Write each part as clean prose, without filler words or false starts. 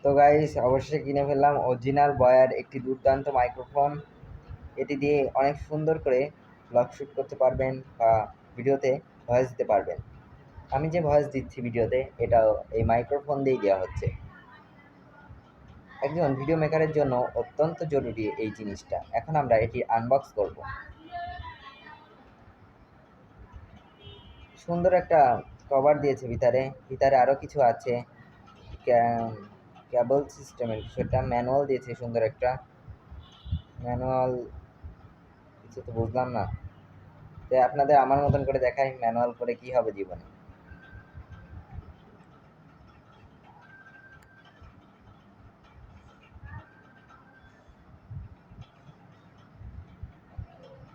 তো গাইস অবশ্যই কিনে ফেললাম অরিজিনাল বয়ার একটি দুর্দান্ত মাইক্রোফোন। এটি দিয়ে অনেক সুন্দর করে ব্লগ শ্যুট করতে পারবেন বা ভিডিওতে ভয়েস দিতে পারবেন। আমি যে ভয়েস দিচ্ছি ভিডিওতে এটাও এই মাইক্রোফোন দিয়েই দেওয়া হচ্ছে। একজন ভিডিও মেকারের জন্য অত্যন্ত জরুরি এই জিনিসটা। এখন আমরা এটি আনবক্স করব। সুন্দর একটা কভার দিয়েছে ভিতরে আরও কিছু আছে। কেবল সিস্টেমের সেটা ম্যানুয়াল দিয়েছে, সুন্দর একটা ম্যানুয়াল। কিছু তো বুঝলাম না, তাই আপনাদের আমার মতন করে দেখাই ম্যানুয়াল করে কি হবে জীবনে।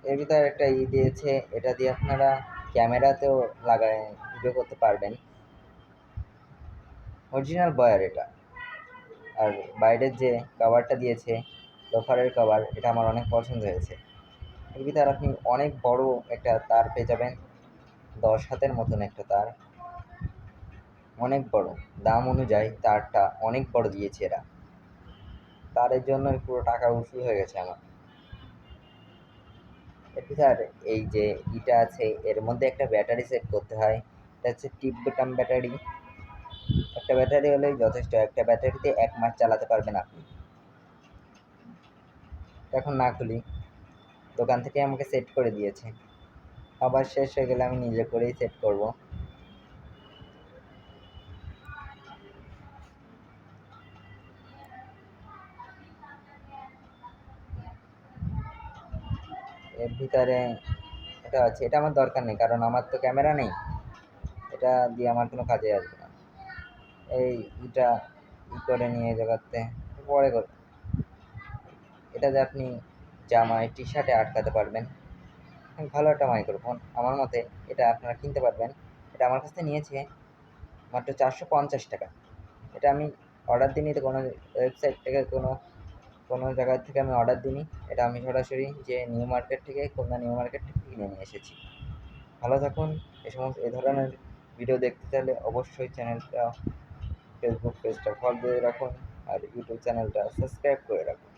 এর ভিতরে একটা দিয়েছে, এটা দিয়ে আপনারা ক্যামেরাতেও লাগায় ভিডিও করতে পারবেন। অরিজিনাল বয়ার এটা। আর বাইরের যে কভারটা দিয়েছে, লোফারের কভার, এটা আমার অনেক পছন্দ হয়েছে। এর ভিতরে আপনি অনেক বড় একটা তার পেয়ে যাবেন, 10 হাতের মতন একটা তার, অনেক বড়। দাম অনুযায়ী তারটা অনেক বড় দিয়েছে এরা। তারের জন্য পুরো টাকা উসুল হয়ে গেছে আমার। এর ভিতরে এই যে ইটা আছে, এর মধ্যে একটা ব্যাটারি সেট করতে হয়। এটা হচ্ছে টিপ বোতাম ব্যাটারি। একটা ব্যাটারি হলেই যথেষ্ট, একটা ব্যাটারিতে 1 মাস চালাতে পারবেন আপনি। এখন না খুলি, দোকান থেকে আমাকে সেট করে দিয়েছে। আবার শেষ হয়ে গেলে আমি নিজে করেই সেট করব। এর ভিতরে এটা আছে, এটা আমার দরকার নেই কারণ আমার তো ক্যামেরা নেই, এটা দিয়ে আমার কোনো কাজে আসবে না। এটা করে নিয়ে জায়গাতে পরে করতে, এটাতে আপনি জামায় টি শার্টে আটকাতে পারবেন। ভালো একটা মাইক্রোফোন আমার মতে, এটা আপনারা কিনতে পারবেন। এটা আমার কাছ থেকে নিয়েছে মাত্র 450 টাকা। এটা আমি অর্ডার দিইনি তো কোনো ওয়েবসাইট থেকে, কোনো জায়গা থেকে আমি অর্ডার দিইনি। এটা আমি সরাসরি যে নিউ মার্কেট থেকে, খুলনা নিউ মার্কেট থেকে কিনে নিয়ে এসেছি। ভালো থাকুন। এই ধরনের ভিডিও দেখতে চাইলে অবশ্যই চ্যানেলটা, ফেসবুক পেজটা ফলো দিয়ে রাখুন আর ইউটিউব চ্যানেলটা সাবস্ক্রাইব করে রাখুন।